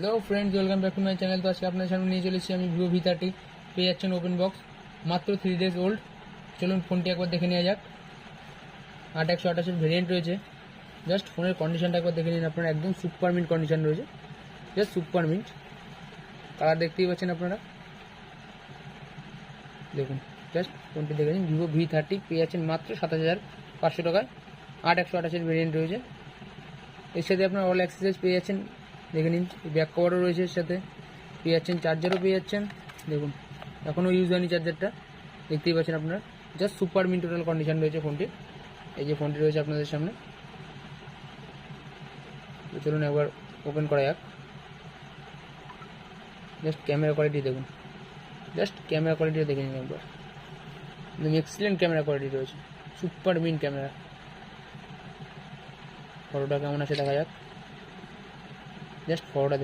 Hello friends, welcome back to my channel. তো আজকে আপনাদের সামনে নিয়ে চলেছি আমি ভিভো V30। পেয়ে যাচ্ছেন ওপেন বক্স, মাত্র 3 days ওল্ড। চলুন ফোনটি একবার দেখে নেওয়া যাক। 8128 ভেরিয়েন্ট রয়েছে। জাস্ট ফোনের কন্ডিশনটা একবার দেখে নিন আপনারা, একদম সুপার মিন্ট কন্ডিশন রয়েছে, জাস্ট সুপার মিন্ট। কালার দেখতেই পাচ্ছেন আপনারা, দেখুন জাস্ট ফোনটি দেখে নিন। ভিভো V30 পেয়ে যাচ্ছেন মাত্র 7500 টাকায়। 8128 ভেরিয়েন্ট রয়েছে। এর সাথে আপনার অল অ্যাক্সেসরিজ পেয়ে যাচ্ছেন, দেখে নিন। ব্যাক কভারও রয়েছে এর সাথে, পেয়ে যাচ্ছেন চার্জারও পেয়ে যাচ্ছেন। দেখুন এখনও ইউজ হয়নি চার্জারটা, দেখতেই পাচ্ছেন আপনারা। Just super mint total condition রয়েছে ফোনটি। এই যে ফোনটি রয়েছে আপনাদের সামনে। তো চলুন একবার ওপেন করা যাক। জাস্ট ক্যামেরা কোয়ালিটি দেখুন, জাস্ট ক্যামেরা কোয়ালিটিও দেখে নিন একবার। একদম এক্সিলেন্ট ক্যামেরা কোয়ালিটি রয়েছে, সুপার মিন্ট ক্যামেরা। ফটোটা কেমন আছে দেখা যাক, জাস্ট ফটোটা